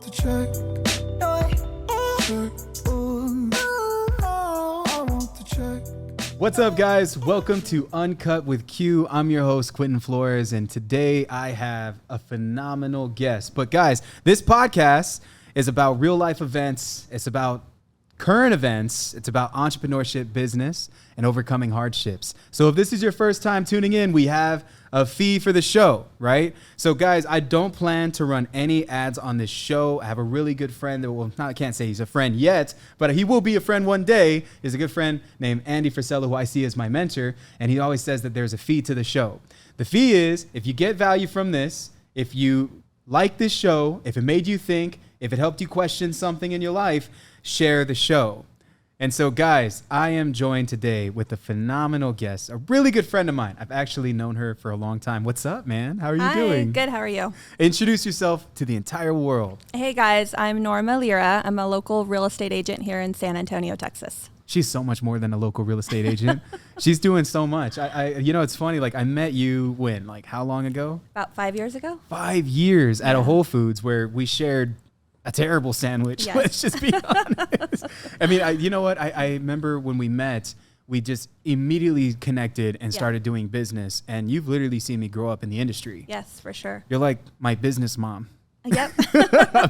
to check. I want to check. What's up, guys? Welcome to Uncut with Q. I'm your host, Quentin Flores, and today I have a phenomenal guest. But guys, this podcast is about real life events. It's about current events. It's about entrepreneurship, business, and overcoming hardships. So if this is your first time tuning in, we have a fee for the show, right? So guys, I don't plan to run any ads on this show. I have a really good friend that, well, I can't say he's a friend yet, but he will be a friend one day. He's a good friend named Andy Frisella, who I see as my mentor, and he always says that there's a fee to the show. The fee is, if you get value from this, if you like this show, if it made you think, if it helped you question something in your life, share the show. And so, guys, I am joined today with a phenomenal guest, a really good friend of mine. I've actually known her for a long time. What's up, man? How are you doing? Hi, good. How are you? Introduce yourself to the entire world. Hey, guys. I'm Norma Lira. I'm a local real estate agent here in San Antonio, Texas. She's so much more than a local real estate agent. She's doing so much. It's funny. Like, I met you when, like, how long ago? About 5 years ago. 5 years at a Whole Foods where we shared a terrible sandwich. Yes. Let's just be honest. I mean, you know what? I remember when we met, we just immediately connected and started doing business. And you've literally seen me grow up in the industry. Yes, for sure. You're like my business mom. Yep. I'm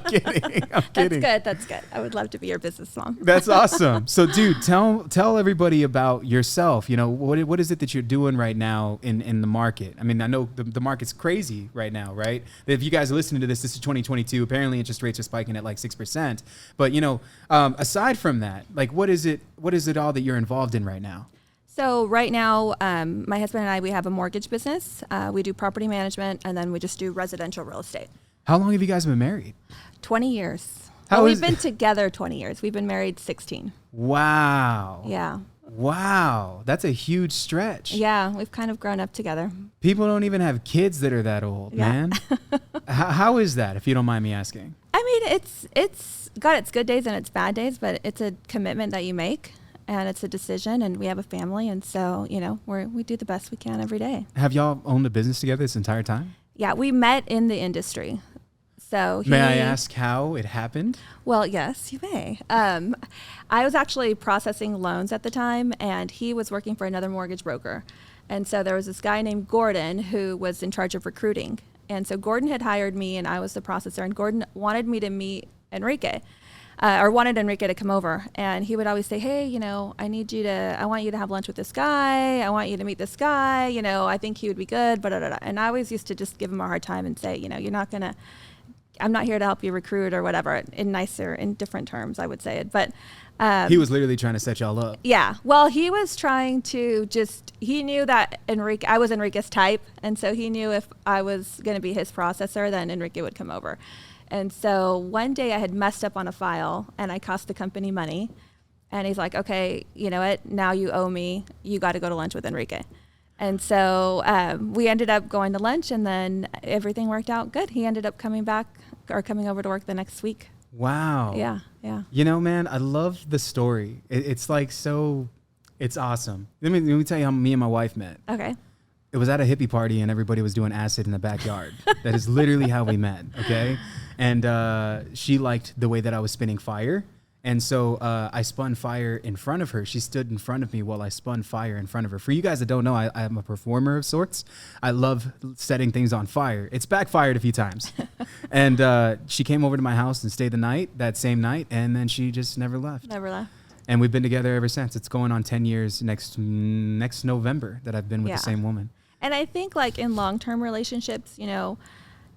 kidding. That's good. I would love to be your business mom. That's awesome. So, dude, tell everybody about yourself. You know, what is it that you're doing right now in the market? I mean, I know the market's crazy right now, right? If you guys are listening to this is 2022. Apparently, interest rates are spiking at like 6%. But, you know, aside from that, like, what is it all that you're involved in right now? So right now, my husband and I, we have a mortgage business. We do property management, and then we just do residential real estate. How long have you guys been married? 20 years. We've been together 20 years. We've been married 16. Wow. Yeah. Wow. That's a huge stretch. Yeah, we've kind of grown up together. People don't even have kids that are that old, man. How is that, if you don't mind me asking? I mean, it's got its good days and its bad days, but it's a commitment that you make, and it's a decision, and we have a family, and so, you know, we do the best we can every day. Have y'all owned a business together this entire time? Yeah, we met in the industry. So may I ask how it happened? Well, yes, you may. I was actually processing loans at the time, and he was working for another mortgage broker. And so there was this guy named Gordon who was in charge of recruiting. And so Gordon had hired me, and I was the processor, and Gordon wanted me to meet Enrique. Or wanted Enrique to come over, and he would always say, hey, you know, I want you to have lunch with this guy. I want you to meet this guy. You know, I think he would be good, but and I always used to just give him a hard time and say, you know, I'm not here to help you recruit or whatever, in different terms, I would say it. But he was literally trying to set y'all up. Yeah. Well, he was trying to he knew that I was Enrique's type. And so he knew if I was going to be his processor, then Enrique would come over. And so one day I had messed up on a file and I cost the company money. And he's like, okay, you know what? Now you owe me. You got to go to lunch with Enrique. And so we ended up going to lunch, and then everything worked out good. He ended up coming over to work the next week. Wow. Yeah. You know, man, I love the story. It's awesome. Let me tell you how me and my wife met. Okay. It was at a hippie party and everybody was doing acid in the backyard. That is literally how we met, okay? And she liked the way that I was spinning fire. And so I spun fire in front of her. She stood in front of me while I spun fire in front of her. For you guys that don't know, I'm a performer of sorts. I love setting things on fire. It's backfired a few times. And she came over to my house and stayed that same night. And then she just never left. Never left. And we've been together ever since. It's going on 10 years next November that I've been with the same woman. And I think, like, in long-term relationships, you know,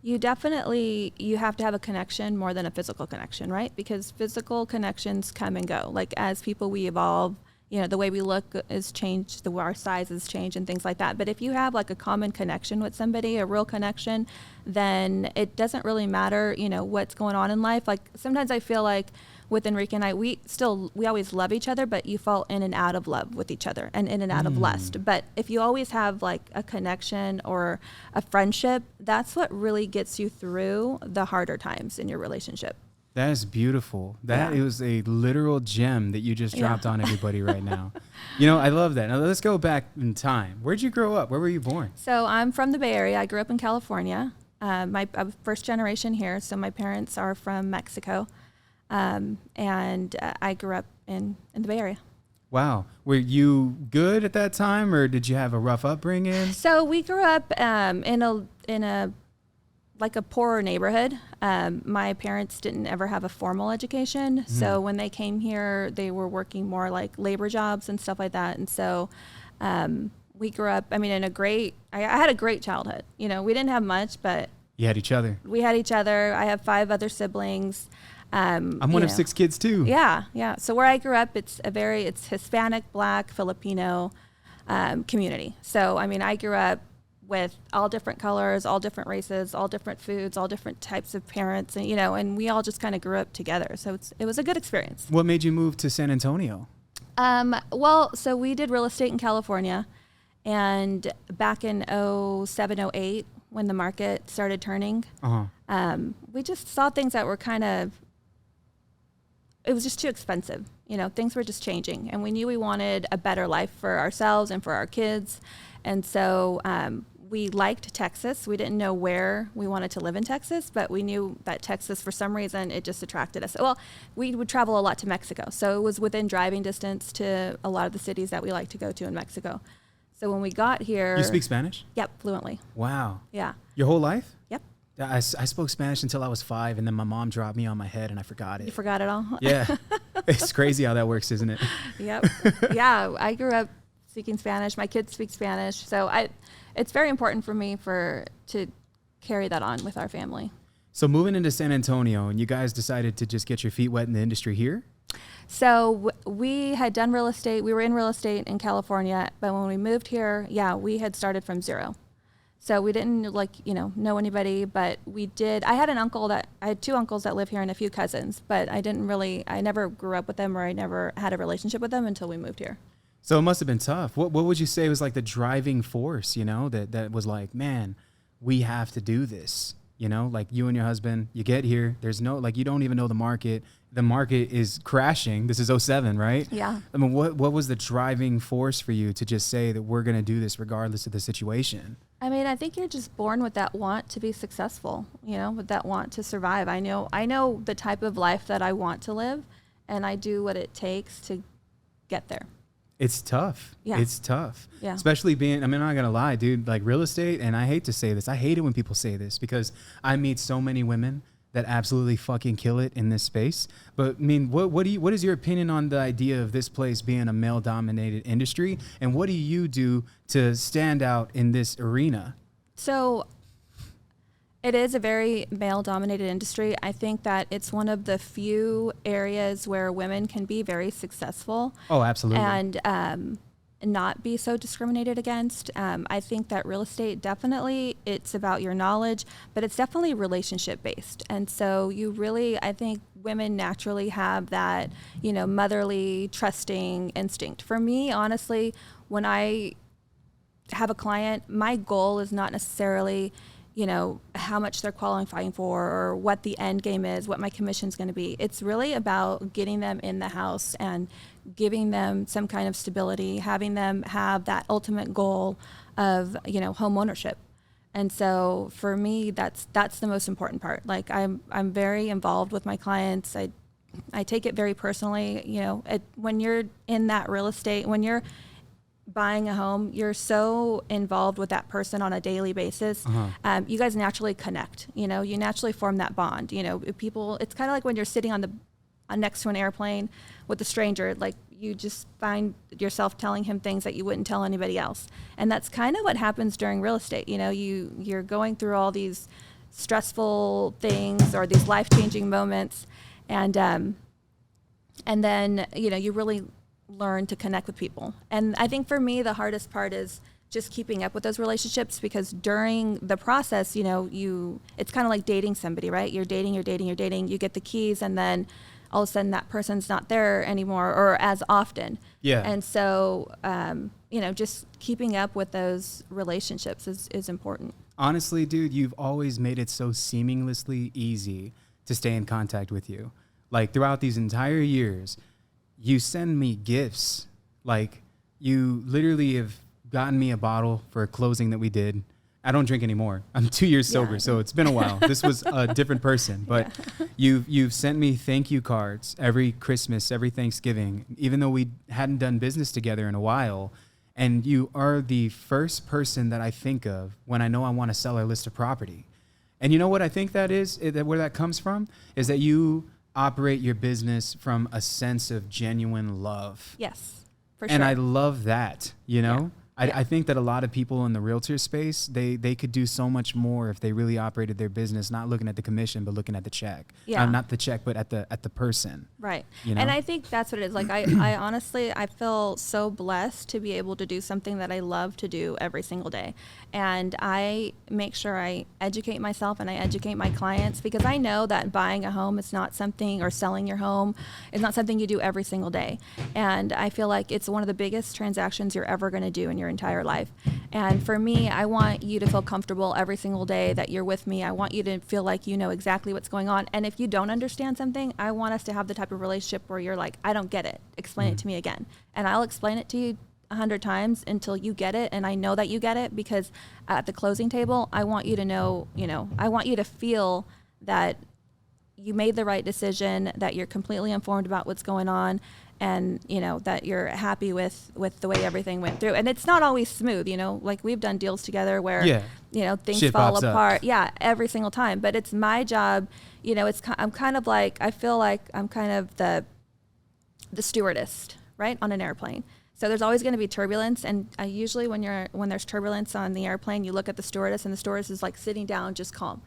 you have to have a connection more than a physical connection, right? Because physical connections come and go. Like, as people, we evolve, you know, the way we look is changed, our sizes change and things like that. But if you have like a common connection with somebody, a real connection, then it doesn't really matter, you know, what's going on in life. Like, sometimes I feel like with Enrique and I, we always love each other, but you fall in and out of love with each other and in and out of lust. But if you always have like a connection or a friendship, that's what really gets you through the harder times in your relationship. That is beautiful. That is a literal gem that you just dropped on everybody right now. You know, I love that. Now let's go back in time. Where'd you grow up? Where were you born? So I'm from the Bay Area. I grew up in California. I'm first generation here, so my parents are from Mexico, and I grew up in the Bay Area. Wow. Were you good at that time, or did you have a rough upbringing? So we grew up in a like a poorer neighborhood. My parents didn't ever have a formal education, so when they came here, they were working more like labor jobs and stuff like that. And so we grew up. I mean, I had a great childhood. You know, we didn't have much, but You had each other. we had each other. I have 5 other siblings. I'm one of 6 kids too. Yeah. So where I grew up, it's Hispanic, Black, Filipino community. So I mean, I grew up with all different colors, all different races, all different foods, all different types of parents, and and we all just kind of grew up together. So it was a good experience. What made you move to San Antonio? Well, so we did real estate in California, and back in 07, 08, when the market started turning, we just saw things that were it was just too expensive. Things were just changing, and we knew we wanted a better life for ourselves and for our kids. And so we liked Texas. We didn't know where we wanted to live in Texas, but we knew that Texas, for some reason, it just attracted us. Well, we would travel a lot to Mexico, so it was within driving distance to a lot of the cities that we like to go to in Mexico. So when we got here... You speak Spanish? Yep, fluently. Wow. Yeah. Your whole life? Yep. I spoke Spanish until I was 5, and then my mom dropped me on my head, and I forgot it. You forgot it all? Yeah. It's crazy how that works, isn't it? Yep. Yeah, I grew up speaking Spanish. My kids speak Spanish. So it's very important for me to carry that on with our family. So moving into San Antonio, and you guys decided to just get your feet wet in the industry here? So we had done real estate. We were in real estate in California, but when we moved here, we had started from zero. So we didn't know anybody, but we did. I had 2 uncles that live here and a few cousins, but I never grew up with them, or I never had a relationship with them until we moved here. So it must have been tough. What would you say was like the driving force, that was like, man, we have to do this, like you and your husband, you get here, there's no, like, you don't even know the market. The market is crashing. This is 07, right? Yeah. I mean, what was the driving force for you to just say that we're going to do this regardless of the situation? I mean, I think you're just born with that want to be successful, with that want to survive. I know the type of life that I want to live, and I do what it takes to get there. It's tough. Yeah. It's tough. Yeah. Especially I'm not going to lie, dude, like real estate. And I hate to say this. I hate it when people say this because I meet so many women that absolutely fucking kill it in this space. But I mean, what is your opinion on the idea of this place being a male dominated industry? And what do you do to stand out in this arena? So it is a very male dominated industry. I think that it's one of the few areas where women can be very successful. Oh, absolutely. And not be so discriminated against. I think that real estate, definitely, it's about your knowledge, but it's definitely relationship based. And so I think women naturally have that, motherly, trusting instinct. For me, honestly, when I have a client, my goal is not necessarily how much they're qualifying for or what the end game is, what my commission's going to be. It's really about getting them in the house and giving them some kind of stability, having them have that ultimate goal of, home ownership. And so for me, that's the most important part. Like I'm very involved with my clients. I take it very personally. When you're in that real estate, when you're buying a home, you're so involved with that person on a daily basis. You guys naturally connect. You naturally form that bond. People. It's kind of like when you're sitting on next to an airplane with a stranger. Like you just find yourself telling him things that you wouldn't tell anybody else. And that's kind of what happens during real estate. You're going through all these stressful things or these life-changing moments, and then you really learn to connect with people. And I think for me, the hardest part is just keeping up with those relationships, because during the process, it's kind of like dating somebody, right? You're dating, you get the keys, and then all of a sudden that person's not there anymore or as often. Yeah. And so, just keeping up with those relationships is important. Honestly, dude, you've always made it so seamlessly easy to stay in contact with you. Like throughout these entire years, you send me gifts. Like you literally have gotten me a bottle for a closing that we did, I don't drink anymore. I'm 2 years sober, so it's been a while. This was a different person, but you've sent me thank you cards every Christmas, every Thanksgiving, even though we hadn't done business together in a while. And you are the first person that I think of when I know I want to sell or list a property. And you know what I think that is, where that comes from, is that you operate your business from a sense of genuine love. Yes, for sure. And I love that, you know? Yeah. I think that a lot of people in the realtor space, they could do so much more if they really operated their business, not looking at the commission, but looking at the check. Yeah. Not the check, but at the person. Right. You know? And I think that's what it is. Like, I honestly, I feel so blessed to be able to do something that I love to do every single day. And I make sure I educate myself and I educate my clients, because I know that buying a home is not something, or selling your home is not something you do every single day. And I feel like it's one of the biggest transactions you're ever going to do in your entire life. And for me, I want you to feel comfortable every single day that you're with me. I want you to feel like you know exactly what's going on. And if you don't understand something, I want us to have the type of relationship where you're like, I don't get it. Explain it to me again. And I'll explain it to you 100 times until you get it. And I know that you get it, because at the closing table, I want you to know, I want you to feel that you made the right decision, that you're completely informed about what's going on, and that you're happy with the way everything went through. And it's not always smooth, like we've done deals together where things Shit fall pops apart up. every single time. But it's my job, I'm kind of like, I feel like I'm kind of the stewardess, right, on an airplane. So there's always going to be turbulence, and usually when there's turbulence on the airplane, you look at the stewardess, and the stewardess is like sitting down, just calm.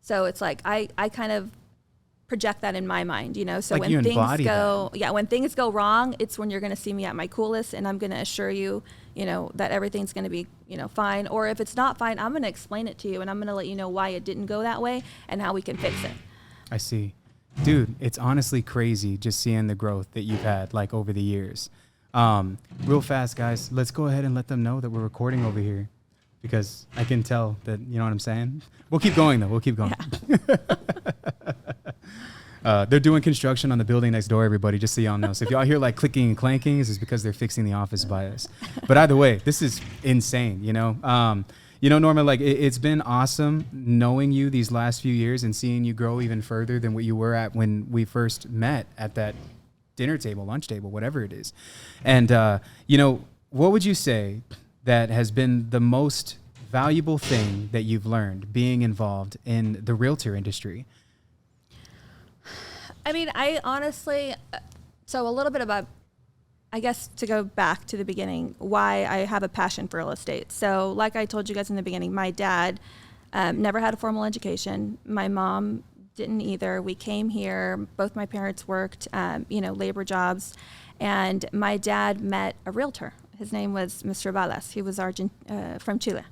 So it's like I kind of project that in my mind, So like when things go wrong, it's when you're going to see me at my coolest, and I'm going to assure you, that everything's going to be, fine. Or if it's not fine, I'm going to explain it to you, and I'm going to let you know why it didn't go that way and how we can fix it. I see. Dude, it's honestly crazy just seeing the growth that you've had like over the years. Real fast, guys, let's go ahead and let them know that we're recording over here, because I can tell that, you know what I'm saying? We'll keep going though. We'll keep going. Yeah. They're doing construction on the building next door, everybody, just so y'all know. So if y'all hear like clicking and clanking, it's because they're fixing the office by us. But either way, this is insane, Norma, like it's been awesome knowing you these last few years and seeing you grow even further than what you were at when we first met at that dinner table, lunch table, whatever it is. And, what would you say that has been the most valuable thing that you've learned being involved in the realtor industry? I mean, I honestly, so a little bit about, I guess, to go back to the beginning, why I have a passion for real estate. So like I told you guys in the beginning, my dad never had a formal education. My mom didn't either. We came here, both my parents worked, labor jobs, and my dad met a realtor. His name was Mr. Valas. He was from Chile.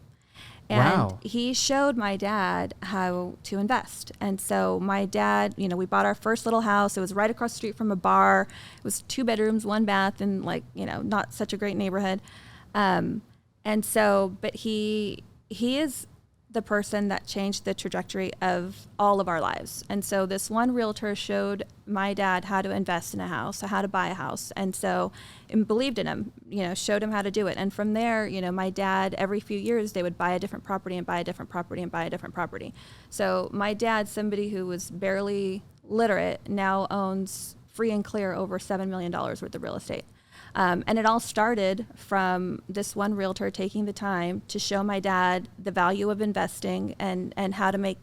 And he showed my dad how to invest. And so my dad, we bought our first little house. It was right across the street from a bar. It was 2 bedrooms, 1 bath, and not such a great neighborhood. And so, but he is the person that changed the trajectory of all of our lives. And so this one realtor showed my dad how to invest in a house, how to buy a house. And so, and believed in him, showed him how to do it. And from there, my dad, every few years, they would buy a different property and buy a different property and buy a different property. So my dad, somebody who was barely literate, now owns free and clear over $7 million worth of real estate. And it all started from this one realtor taking the time to show my dad the value of investing and how to make,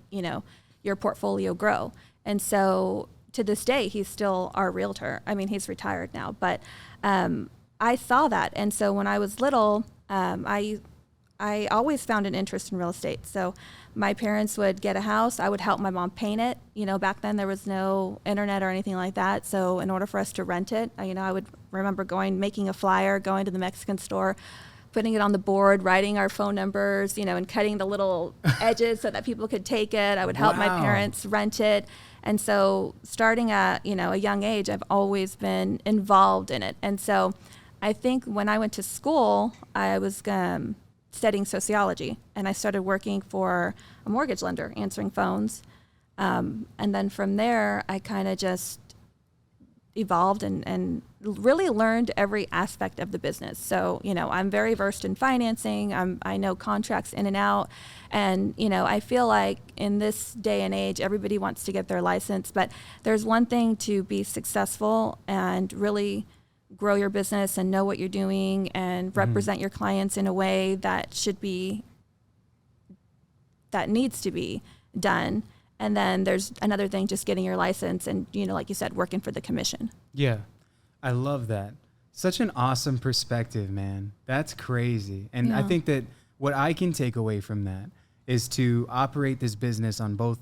your portfolio grow. And so to this day, he's still our realtor. I mean, he's retired now, but I saw that. And so when I was little, I always found an interest in real estate. So my parents would get a house. I would help my mom paint it. Back then there was no internet or anything like that. So in order for us to rent it, I would remember making a flyer, going to the Mexican store, putting it on the board, writing our phone numbers, and cutting the little edges so that people could take it. I would help my parents rent it. And so starting at, a young age, I've always been involved in it. And so I think when I went to school, I was studying sociology, and I started working for a mortgage lender, answering phones. And then from there, I kind of just evolved and really learned every aspect of the business. So, I'm very versed in financing. I know contracts in and out. And, I feel like in this day and age, everybody wants to get their license. But there's one thing to be successful and really grow your business and know what you're doing and represent your clients in a way that needs to be done. And then there's another thing, just getting your license and, like you said, working for the commission. Yeah. I love that. Such an awesome perspective, man. That's crazy. And I think that what I can take away from that is to operate this business on both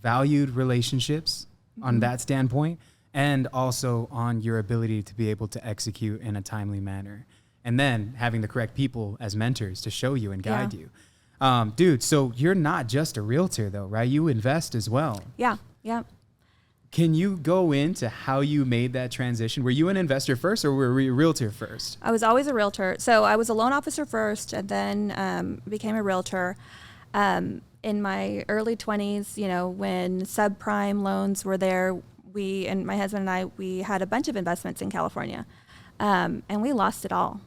valued relationships on that standpoint and also on your ability to be able to execute in a timely manner. And then having the correct people as mentors to show you and guide you. Dude, so you're not just a realtor though, right? You invest as well. Yeah. Yeah. Can you go into how you made that transition? Were you an investor first or were you a realtor first? I was always a realtor. So I was a loan officer first and then became a realtor. In my early 20s, when subprime loans were there, and my husband and I, we had a bunch of investments in California, and we lost it all.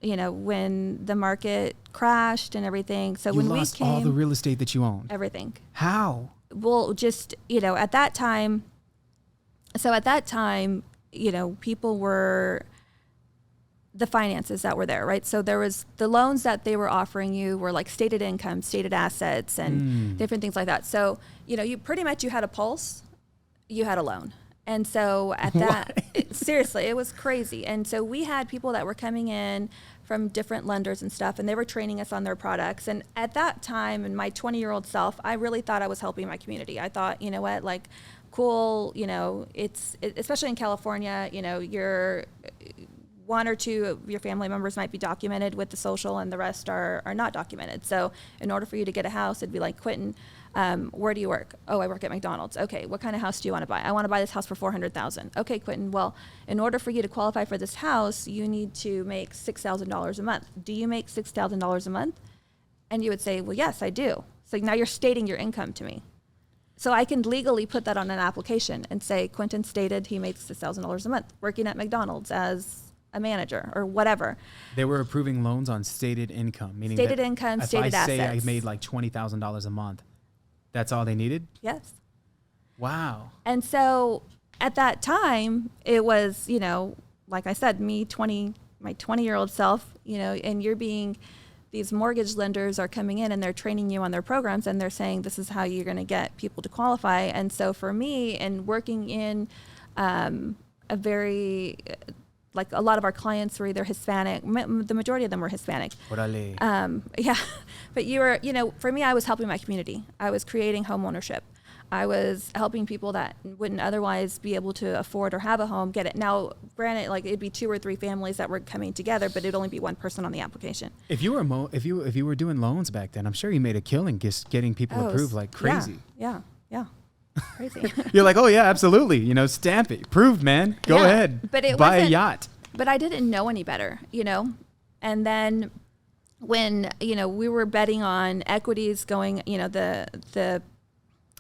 When the market crashed and everything. So when we lost all the real estate that you owned? Everything. How? Well, just, at that time, people were the finances that were there, right? So there was the loans that they were offering you were like stated income, stated assets, and different things like that. So, you pretty much, you had a pulse, you had a loan. And so at that, seriously, it was crazy. And so we had people that were coming in from different lenders and stuff, and they were training us on their products. And at that time, in my 20-year-old self, I really thought I was helping my community. I thought, cool, it's especially in California, your one or two of your family members might be documented with the social and the rest are not documented. So in order for you to get a house, it'd be like, Quentin, where do you work? Oh, I work at McDonald's. Okay, what kind of house do you want to buy? I want to buy this house for $400,000. Okay, Quentin, well, in order for you to qualify for this house, you need to make $6,000 a month. Do you make $6,000 a month? And you would say, well, yes, I do. So now you're stating your income to me. So I can legally put that on an application and say, Quentin stated he makes $6,000 a month working at McDonald's as a manager or whatever. They were approving loans on stated income, meaning stated income, stated assets. If I say I made like $20,000 a month, that's all they needed? Yes. Wow. And so at that time, it was, like I said, my 20-year-old self, and these mortgage lenders are coming in and they're training you on their programs and they're saying this is how you're going to get people to qualify. And so for me, and working in a very, like a lot of our clients were either Hispanic, the majority of them were Hispanic. Yeah, but for me, I was helping my community. I was creating home ownership. I was helping people that wouldn't otherwise be able to afford or have a home get it. Now, granted, like it'd be 2 or 3 families that were coming together, but it'd only be one person on the application. If you were doing loans back then, I'm sure you made a killing just getting people approved like crazy. Yeah. Crazy. You're like, oh yeah, absolutely. Stamp it, approved, man. Go ahead. But buy a yacht. But I didn't know any better, And then when we were betting on equities going, the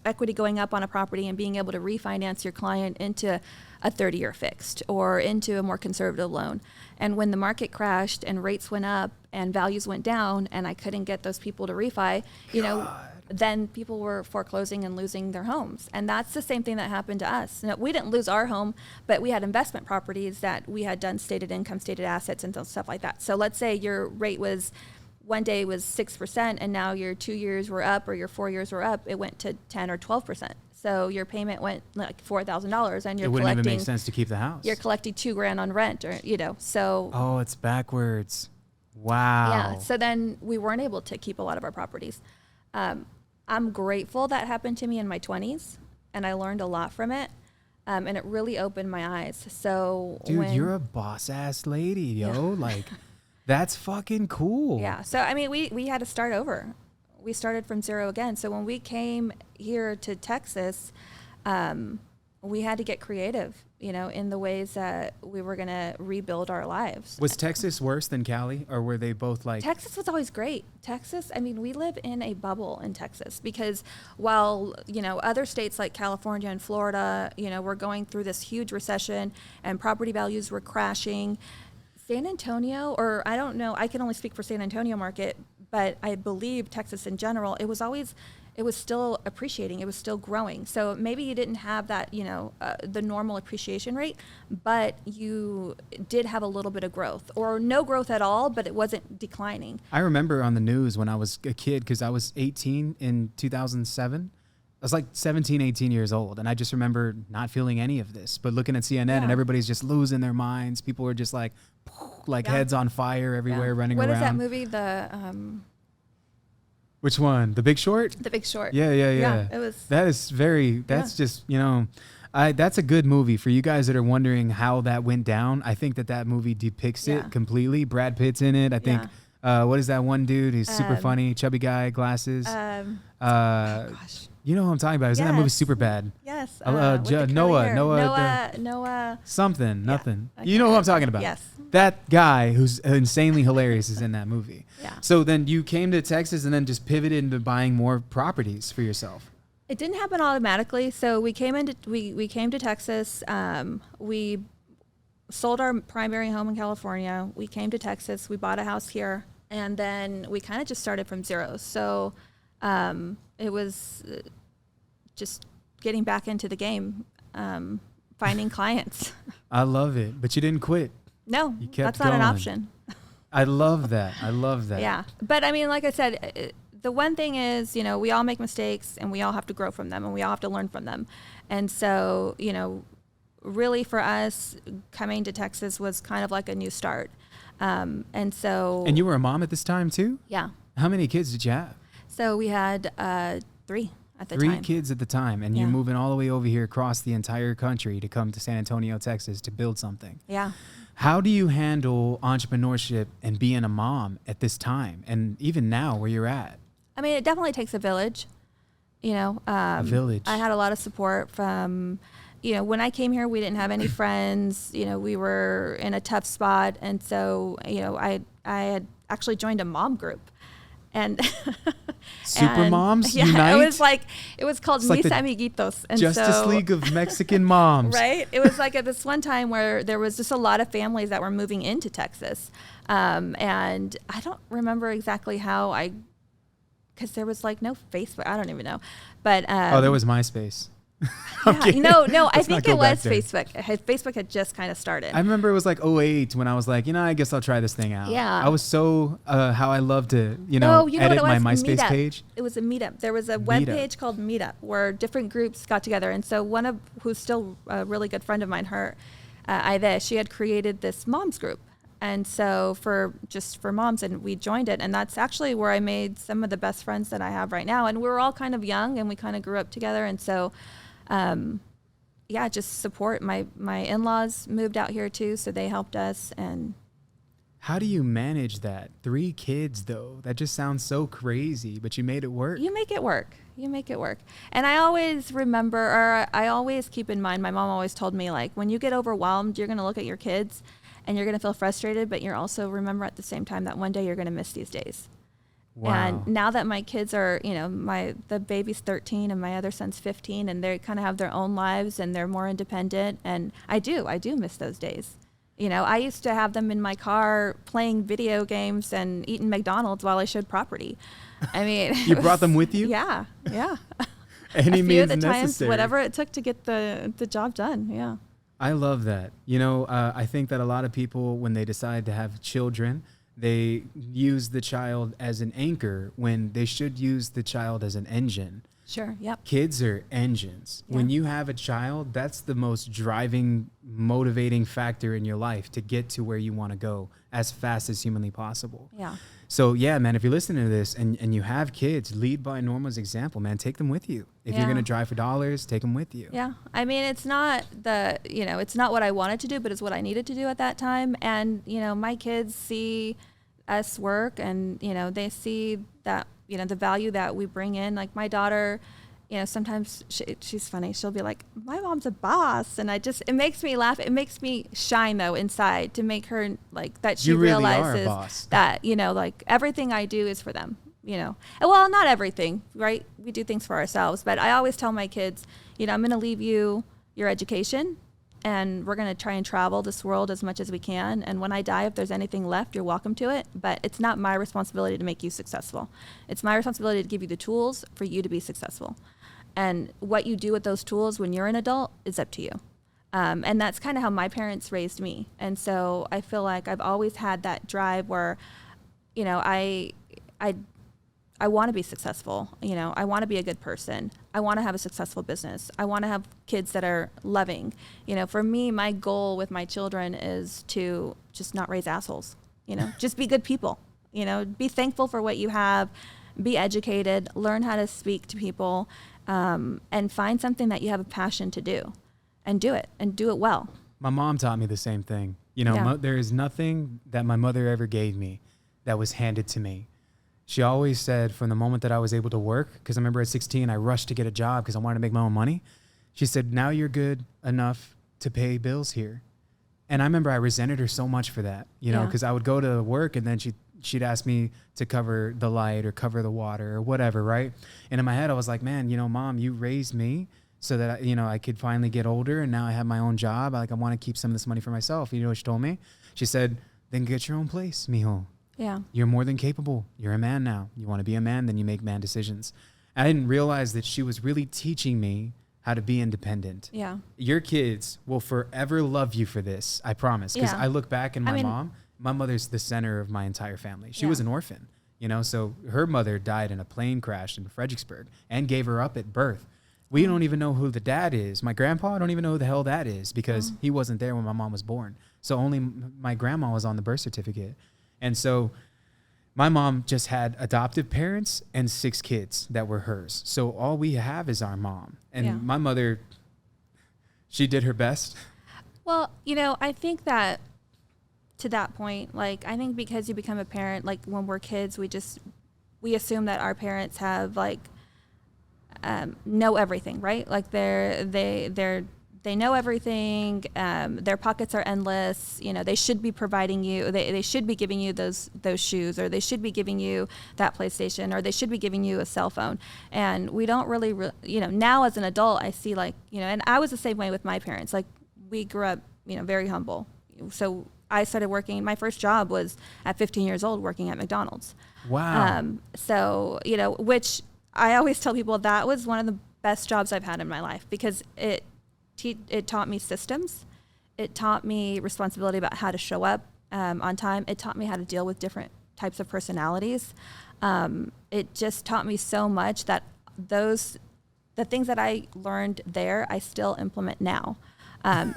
equity going up on a property and being able to refinance your client into a 30-year fixed or into a more conservative loan. And when the market crashed and rates went up and values went down and I couldn't get those people to refi, then people were foreclosing and losing their homes. And that's the same thing that happened to us. Now, we didn't lose our home, but we had investment properties that we had done stated income, stated assets and stuff like that. So let's say your rate was one day was 6% and now your 2 years were up or your 4 years were up, it went to 10 or 12%. So your payment went like $4,000 and it wouldn't even make sense to keep the house. You're collecting $2,000 on rent or, so. Oh, it's backwards. Wow. Yeah. So then we weren't able to keep a lot of our properties. I'm grateful that happened to me in my 20s and I learned a lot from it. And it really opened my eyes. So dude, you're a boss ass lady, yo. Yeah. Like that's fucking cool. Yeah. So, I mean, we had to start over. We started from zero again. So when we came here to Texas, we had to get creative, in the ways that we were going to rebuild our lives. Was Texas worse than Cali, or were they both like? Texas was always great. Texas, I mean, we live in a bubble in Texas because while, other states like California and Florida, were going through this huge recession and property values were crashing, San Antonio, or I don't know, I can only speak for San Antonio market, but I believe Texas in general, it was still appreciating. It was still growing. So maybe you didn't have that, the normal appreciation rate, but you did have a little bit of growth, or no growth at all, but it wasn't declining. I remember on the news when I was a kid, because I was 18 in 2007. I was like 17, 18 years old. And I just remember not feeling any of this, but looking at CNN and everybody's just losing their minds. People were just like heads on fire everywhere, running around. What is that movie? Which one? The Big Short? The Big Short. Yeah. It was. That's just, that's a good movie for you guys that are wondering how that went down. I think that movie depicts it completely. Brad Pitt's in it. I think, what is that one dude? He's super funny, chubby guy, glasses. Gosh. You know who I'm talking about. He's in that movie Superbad. Yes. Noah. Something, nothing. You know who I'm talking about. Yes. That guy who's insanely hilarious is in that movie. Yeah. So then you came to Texas and then just pivoted into buying more properties for yourself. It didn't happen automatically. So we came to Texas. We sold our primary home in California. We came to Texas. We bought a house here, and then we kind of just started from zero. So it was just getting back into the game, finding clients. I love it, but you didn't quit. No, You kept that's not going. an option. I love that. Yeah. But I mean, like I said, the one thing is, we all make mistakes and we all have to grow from them and we all have to learn from them. And so, really for us, coming to Texas was kind of like a new start. And you were a mom at this time too? Yeah. How many kids did you have? So we had 3 at the time. 3 kids at the time, and you're moving all the way over here across the entire country to come to San Antonio, Texas to build something. Yeah. How do you handle entrepreneurship and being a mom at this time, and even now where you're at? I mean, it definitely takes a village. A village. I had a lot of support from, when I came here, we didn't have any friends. We were in a tough spot, and so I had actually joined a mom group. And Super Moms Unite? It was called like Mis the Amiguitos. And Justice League of Mexican Moms. Right? It was like at this one time where there was just a lot of families that were moving into Texas. And I don't remember exactly how because there was no Facebook. I don't even know. But there was MySpace. No, I think it was there. Facebook. Facebook had just kind of started. I remember it was like 2008 when I was like, I guess I'll try this thing out. Yeah. I was so, how I love to, edit my MySpace Meetup. page. It was a meetup. There was a web page called Meetup where different groups got together. And so who's still a really good friend of mine, Ida, she had created this moms group. And so for moms, and we joined it. And that's actually where I made some of the best friends that I have right now. And we were all kind of young and we kind of grew up together. And so, just support. My in-laws moved out here too, so they helped us. And how do you manage that? 3 kids though, that just sounds so crazy, but you made it work. You make it work. And I always remember, or I always keep in mind, my mom always told me, when you get overwhelmed, you're going to look at your kids and you're going to feel frustrated, but you're also remember at the same time that one day you're going to miss these days. Wow. And now that my kids are, the baby's 13 and my other son's 15, and they kind of have their own lives and they're more independent. And I do miss those days. I used to have them in my car playing video games and eating McDonald's while I showed property. I mean, you brought them with you? Yeah. Any a few means of the necessary. times, whatever it took to get the job done. Yeah. I love that. I think that a lot of people, when they decide to have children, they use the child as an anchor when they should use the child as an engine. Sure. Yep. Kids are engines. Yeah. When you have a child, that's the most driving, motivating factor in your life to get to where you want to go as fast as humanly possible. Yeah. So yeah, man, if you're listening to this and you have kids, lead by Norma's example, man. Take them with you. If you're going to drive for dollars, take them with you. Yeah. I mean, it's not it's not what I wanted to do, but it's what I needed to do at that time. And, my kids see us work and, they see that, the value that we bring in. Like my daughter, sometimes she's funny. She'll be like, my mom's a boss. And it makes me laugh. It makes me shine though inside to make her like that. She really realizes are a boss. that, like everything I do is for them, well, not everything, right? We do things for ourselves, but I always tell my kids, I'm going to leave you your education, and we're going to try and travel this world as much as we can. And when I die, if there's anything left, you're welcome to it. But it's not my responsibility to make you successful. It's my responsibility to give you the tools for you to be successful. And what you do with those tools when you're an adult is up to you. And that's kind of how my parents raised me. And so I feel like I've always had that drive where, I want to be successful. I want to be a good person. I want to have a successful business. I want to have kids that are loving. For me, my goal with my children is to just not raise assholes. Just be good people. Be thankful for what you have, be educated, learn how to speak to people, and find something that you have a passion to do and do it well. My mom taught me the same thing. Yeah. There is nothing that my mother ever gave me that was handed to me. She always said from the moment that I was able to work, because I remember at 16, I rushed to get a job because I wanted to make my own money. She said, now you're good enough to pay bills here. And I remember I resented her so much for that, because I would go to work and then she'd ask me to cover the light or cover the water or whatever, right? And in my head, I was like, man, Mom, you raised me so that, I could finally get older, and now I have my own job. I want to keep some of this money for myself. You know what she told me? She said, then get your own place, mijo. Yeah. You're more than capable. You're a man now. You want to be a man, then you make man decisions. I didn't realize that she was really teaching me how to be independent. Yeah. Your kids will forever love you for this, I promise. Because I look back and my mother's the center of my entire family. She was an orphan, so her mother died in a plane crash in Fredericksburg and gave her up at birth. We don't even know who the dad is. My grandpa, I don't even know who the hell that is because he wasn't there when my mom was born. So only my grandma was on the birth certificate. And so my mom just had adoptive parents and 6 kids that were hers. So all we have is our mom. And my mother, she did her best. Well, I think that to that point, I think because you become a parent, when we're kids, we assume that our parents have know everything, right? They know everything. Their pockets are endless. They should be providing you. They should be giving you those shoes, or they should be giving you that PlayStation, or they should be giving you a cell phone. And we don't really, now as an adult, I see and I was the same way with my parents. We grew up, very humble. So I started working. My first job was at 15 years old, working at McDonald's. Wow. So which I always tell people that was one of the best jobs I've had in my life because it taught me systems. It taught me responsibility about how to show up on time. It taught me how to deal with different types of personalities. It just taught me so much that the things that I learned there, I still implement now.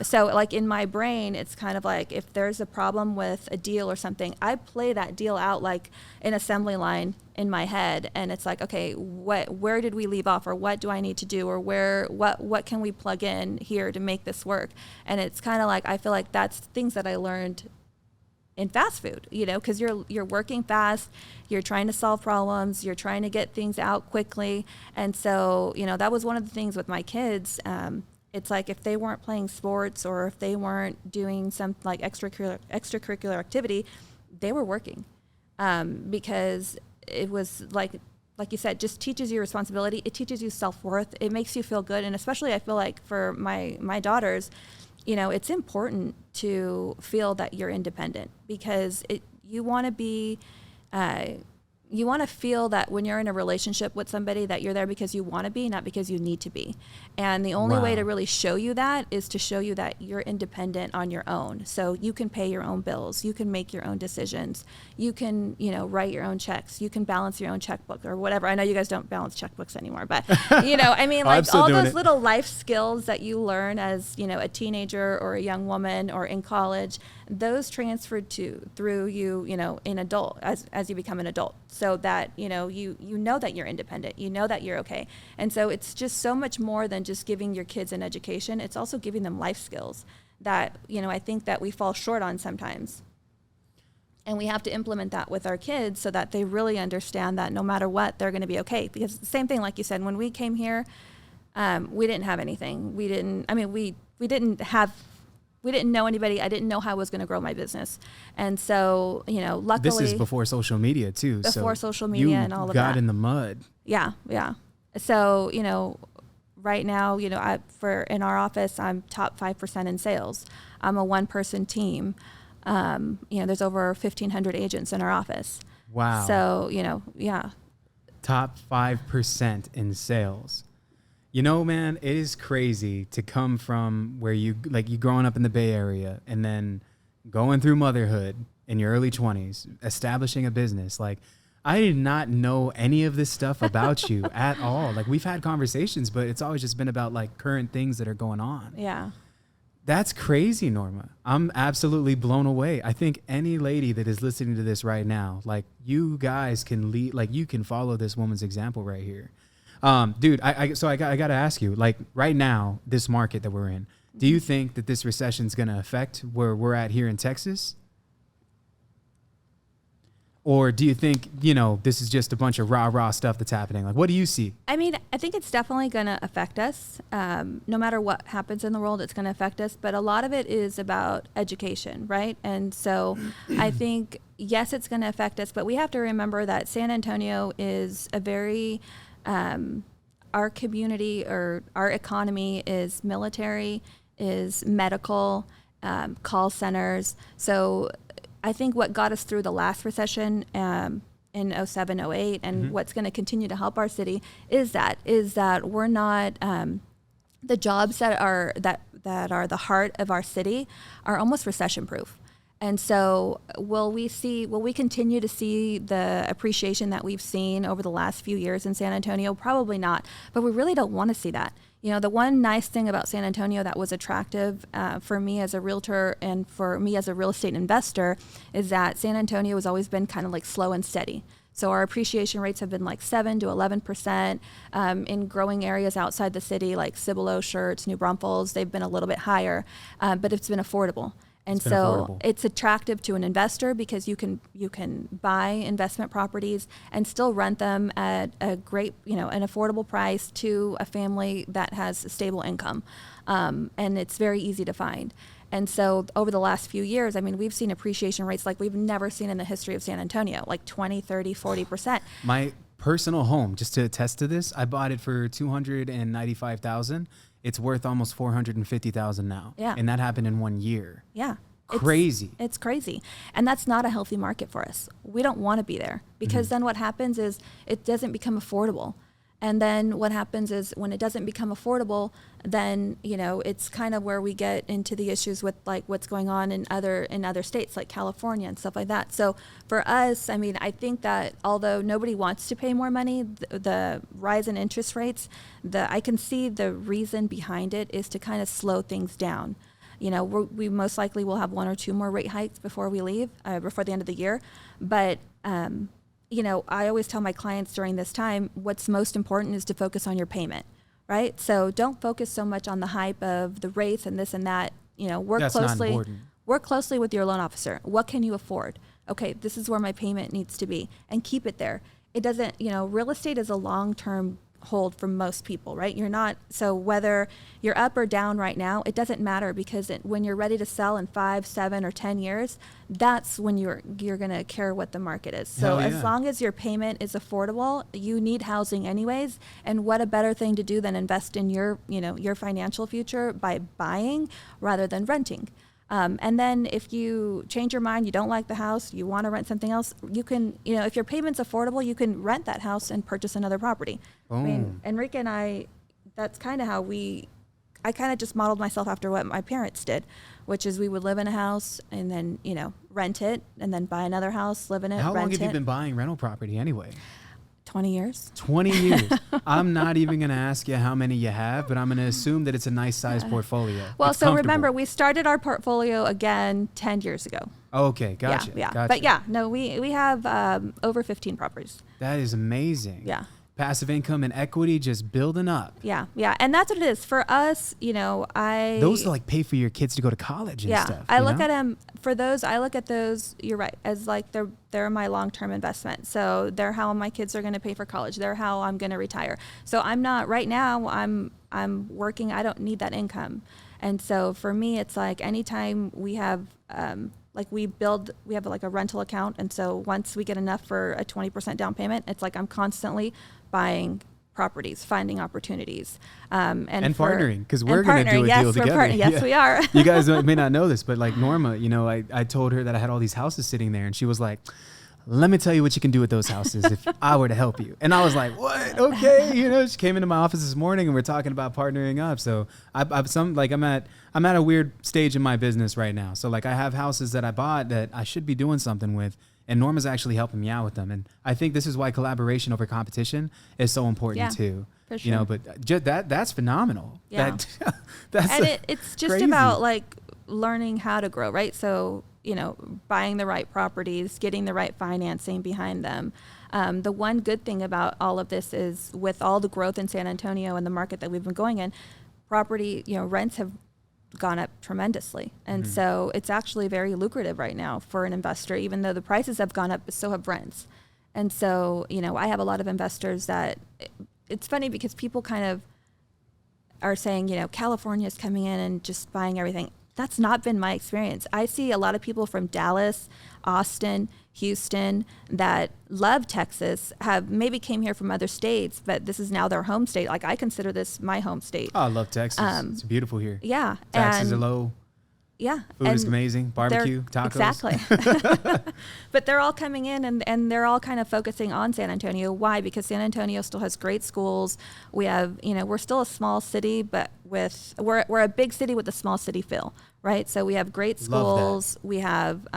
So in my brain, it's kind of if there's a problem with a deal or something, I play that deal out like an assembly line in my head. And it's okay, where did we leave off, or what do I need to do, or what can we plug in here to make this work? And it's kind of I feel like that's things that I learned in fast food, because you're working fast, you're trying to solve problems, you're trying to get things out quickly. And so, that was one of the things with my kids. It's if they weren't playing sports, or if they weren't doing some extracurricular activity, they were working, because it was like you said, just teaches you responsibility. It teaches you self-worth. It makes you feel good. And especially I feel like for my daughters, it's important to feel that you're independent, because you want to be, you want to feel that when you're in a relationship with somebody that you're there because you want to be, not because you need to be. And the only way to really show you that is to show you that you're independent on your own. So you can pay your own bills. You can make your own decisions. You can, write your own checks. You can balance your own checkbook or whatever. I know you guys don't balance checkbooks anymore, but all those little life skills that you learn as, a teenager or a young woman or in college, those transferred through you, in adult as you become an adult. So that, you know that you're independent, you know that you're okay. And so it's just so much more than just giving your kids an education. It's also giving them life skills that, I think that we fall short on sometimes. And we have to implement that with our kids so that they really understand that no matter what, they're going to be okay. Because the same thing, like you said, when we came here, we didn't have anything. We didn't know anybody. I didn't know how I was going to grow my business. And so, luckily. This is before social media too. Before social media and all of that. You got in the mud. Yeah. Yeah. So, right now, in our office, I'm top 5% in sales. I'm a one-person team. There's over 1,500 agents in our office. Wow. So, yeah. Top 5% in sales. Man, it is crazy to come from where you growing up in the Bay Area and then going through motherhood in your early 20s, establishing a business. Like, I did not know any of this stuff about you at all. Like, we've had conversations, but it's always just been about like current things that are going on. Yeah. That's crazy, Norma. I'm absolutely blown away. I think any lady that is listening to this right now, like, you guys can lead, like, you can follow this woman's example right here. Dude, I got to ask you, like, right now, this market that we're in, do you think that this recession is going to affect where we're at here in Texas? Or do you think, this is just a bunch of rah stuff that's happening? Like, what do you see? I mean, I think it's definitely going to affect us. No matter what happens in the world, it's going to affect us. But a lot of it is about education, right? And so I think, yes, it's going to affect us. But we have to remember that San Antonio is a very, our community or our economy is military, is medical, call centers. So I think what got us through the last recession in 07, 08, and what's going to continue to help our city is that we're not the jobs that are the heart of our city are almost recession proof. And so will we continue to see the appreciation that we've seen over the last few years in San Antonio? Probably not, but we really don't want to see that. The one nice thing about San Antonio that was attractive for me as a realtor and for me as a real estate investor is that San Antonio has always been kind of like slow and steady. So our appreciation rates have been like 7 to 11%. In growing areas outside the city like Cibolo, Schertz, New Braunfels, they've been a little bit higher, but it's been affordable. And so it's attractive to an investor because you can buy investment properties and still rent them at a great, an affordable price to a family that has a stable income. And it's very easy to find. And so over the last few years, I mean, we've seen appreciation rates like we've never seen in the history of San Antonio, like 20, 30, 40%. My personal home, just to attest to this, I bought it for $295,000. It's worth almost $450,000 now. Yeah. And that happened in 1 year. Yeah. Crazy. It's crazy. And that's not a healthy market for us. We don't want to be there because then what happens is it doesn't become affordable. And then what happens is when it doesn't become affordable, then, it's kind of where we get into the issues with like what's going on in other states like California and stuff like that. So for us, I mean, I think that although nobody wants to pay more money, the rise in interest rates, I can see the reason behind it is to kind of slow things down. We most likely will have 1 or 2 more rate hikes before we leave, before the end of the year. But, I always tell my clients during this time, what's most important is to focus on your payment, right? So don't focus so much on the hype of the rates and this and that. Work closely with your loan officer. What can you afford? Okay, this is where my payment needs to be, and keep it there. It doesn't, real estate is a long-term hold for most people, right? So whether you're up or down right now, it doesn't matter because when you're ready to sell in 5, 7, or 10 years, that's when you're going to care what the market is. So as long as your payment is affordable, you need housing anyways. And what a better thing to do than invest in your financial future by buying rather than renting. And then if you change your mind, you don't like the house, you want to rent something else, you can, if your payment's affordable, you can rent that house and purchase another property. Boom. I mean, Enrique and I, that's kind of how I kind of just modeled myself after what my parents did, which is we would live in a house and then, rent it and then buy another house, live in it, How long rent have you it. been buying rental property anyway? 20 years. 20 years. I'm not even going to ask you how many you have, but I'm going to assume that it's a nice sized portfolio. Well, It's so comfortable. remember, we started our portfolio again 10 years ago. Okay, gotcha. Yeah. Gotcha. But yeah, no, we have over 15 properties. That is amazing. Yeah. passive income and equity just building up. Yeah. And that's what it is for us. Those to like pay for your kids to go to college and stuff. I look at them for those. I look at those. You're right, as like they're my long-term investment. So they're how my kids are going to pay for college. They're how I'm going to retire. So I'm not right now. I'm working. I don't need that income. And so for me, it's like anytime we have we have like a rental account. And so once we get enough for a 20% down payment, it's like I'm constantly buying properties, finding opportunities, and partnering, because we're going to do a deal together. Yes, we are. You guys may not know this, but like Norma, I told her that I had all these houses sitting there, and she was like, let me tell you what you can do with those houses if I were to help you. And I was like, what? Okay. She came into my office this morning and we're talking about partnering up. So I'm at a weird stage in my business right now. So like I have houses that I bought that I should be doing something with, and Norma's actually helping me out with them. And I think this is why collaboration over competition is so important too. For sure. But just that's phenomenal. Yeah. It's just crazy. about like learning how to grow, right? So, buying the right properties, getting the right financing behind them. The one good thing about all of this is with all the growth in San Antonio and the market that we've been going in, property, rents have gone up tremendously. And so it's actually very lucrative right now for an investor, even though the prices have gone up, but so have rents. And so, I have a lot of investors that it's funny because people kind of are saying, California is coming in and just buying everything. That's not been my experience. I see a lot of people from Dallas, Austin, Houston that love Texas, have maybe came here from other states, but this is now their home state. Like I consider this my home state. Oh, I love Texas. It's beautiful here. Yeah. Taxes are low. Yeah. Food is amazing. Barbecue, tacos. Exactly. But they're all coming in and they're all kind of focusing on San Antonio. Why? Because San Antonio still has great schools. We have, we're still a small city, but we're a big city with a small city feel, right? So we have great schools. We have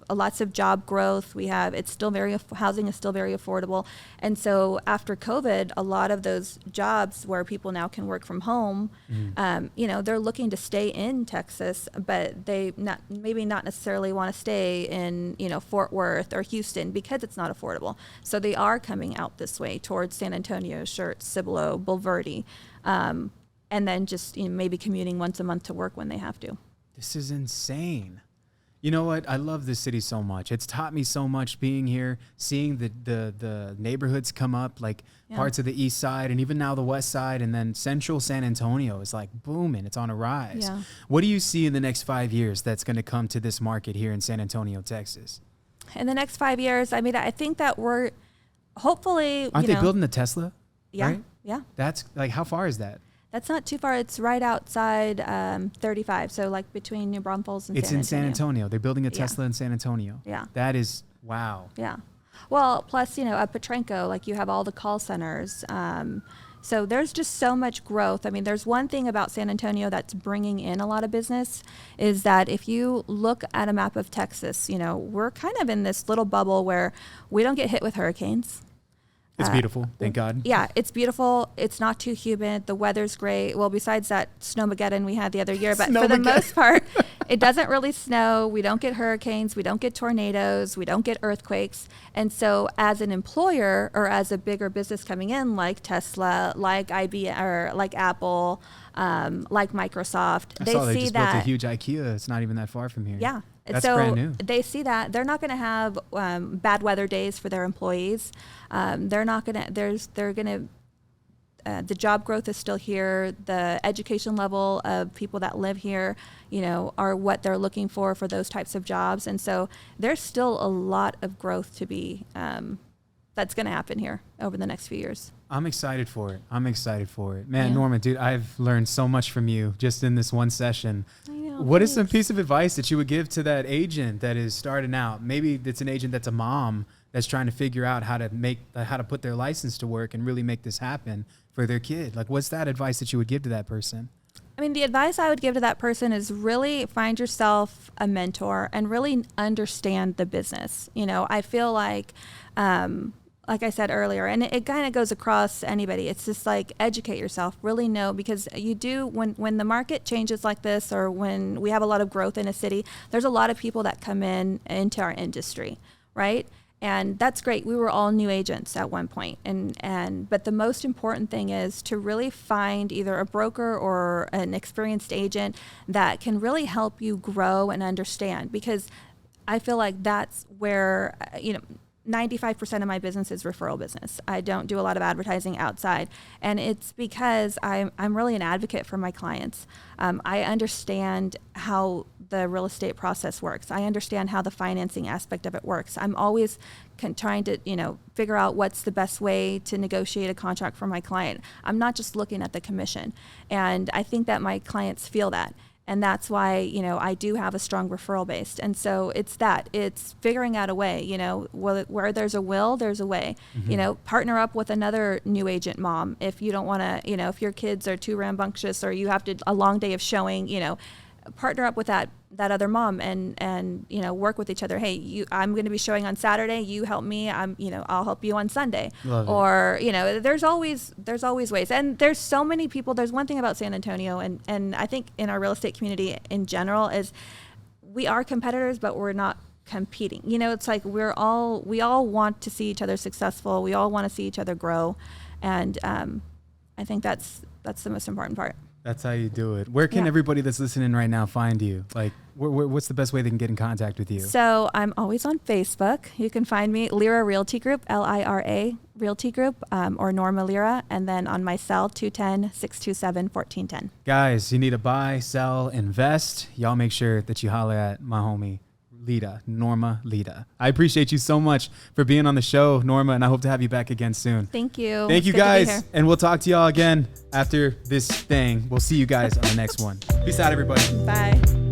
lots of job growth. Housing is still very affordable. And so after COVID, a lot of those jobs where people now can work from home, they're looking to stay in Texas, but they maybe not necessarily want to stay in, Fort Worth or Houston because it's not affordable. So they are coming out this way towards San Antonio, Schertz, Cibolo, Bulverde, and then just maybe commuting once a month to work when they have to. This is insane. You know what? I love this city so much. It's taught me so much being here, seeing the neighborhoods come up, like parts of the east side and even now the west side, and then central San Antonio is like booming. It's on a rise. Yeah. What do you see in the next 5 years that's going to come to this market here in San Antonio, Texas? In the next 5 years, I think that we're hopefully... Aren't they building a Tesla? Yeah. Right? Yeah. That's like, how far is that? That's not too far. It's right outside 35. So like between New Braunfels and San Antonio. It's in San Antonio. They're building a Tesla in San Antonio. Yeah. That is, wow. Yeah. Well, plus, at Petrenko, like you have all the call centers. So there's just so much growth. There's one thing about San Antonio that's bringing in a lot of business is that if you look at a map of Texas, we're kind of in this little bubble where we don't get hit with hurricanes. It's beautiful, thank God. Yeah, it's beautiful. It's not too humid. The weather's great. Well, besides that snowmageddon we had the other year, but for the most part, it doesn't really snow. We don't get hurricanes. We don't get tornadoes. We don't get earthquakes. And so as an employer or as a bigger business coming in, like Tesla, like IBM, or like Apple, like Microsoft, I saw they just built a huge IKEA. It's not even that far from here. Yeah. That's so brand new. They see that they're not going to have bad weather days for their employees. They're not going to. The job growth is still here. The education level of people that live here, are what they're looking for those types of jobs. And so there's still a lot of growth to be that's going to happen here over the next few years. I'm excited for it. Man, Yeah. Norma, dude, I've learned so much from you just in this one session. I know, What is some thanks. piece of advice that you would give to that agent that is starting out? Maybe it's an agent that's a mom that's trying to figure out how to put their license to work and really make this happen for their kid. Like, what's that advice that you would give to that person? The advice I would give to that person is really find yourself a mentor and really understand the business. I feel like I said earlier, and it kind of goes across anybody. It's just like educate yourself, really know, because you do, when the market changes like this, or when we have a lot of growth in a city, there's a lot of people that come into our industry, right? And that's great. We were all new agents at one point. But the most important thing is to really find either a broker or an experienced agent that can really help you grow and understand, because I feel like that's where, 95% of my business is referral business. I don't do a lot of advertising outside. And it's because I'm really an advocate for my clients. I understand how the real estate process works. I understand how the financing aspect of it works. I'm always trying to, figure out what's the best way to negotiate a contract for my client. I'm not just looking at the commission. And I think that my clients feel that. And that's why, I do have a strong referral base. And so it's figuring out a way, where there's a will, there's a way. Partner up with another new agent mom. If you don't want to, if your kids are too rambunctious or you have a long day of showing, partner up with that other mom and work with each other. Hey, I'm going to be showing on Saturday. You help me. I'll help you on Sunday. Love it. Or there's always ways. And there's so many people. There's one thing about San Antonio, and I think in our real estate community in general, is we are competitors, but we're not competing. It's like we all want to see each other successful. We all want to see each other grow, and I think that's the most important part. That's how you do it. Where can everybody that's listening right now find you? Like, what's the best way they can get in contact with you? So I'm always on Facebook. You can find me, Lira Realty Group, Lira Realty Group, or Norma Lira. And then on my cell, 210-627-1410. Guys, you need to buy, sell, invest. Y'all make sure that you holler at my homie, Norma Lira. I appreciate you so much for being on the show, Norma, and I hope to have you back again soon. Thank you. Thank you, It's good to be guys. here. And we'll talk to y'all again after this thing. We'll see you guys on the next one. Peace out, everybody. Bye.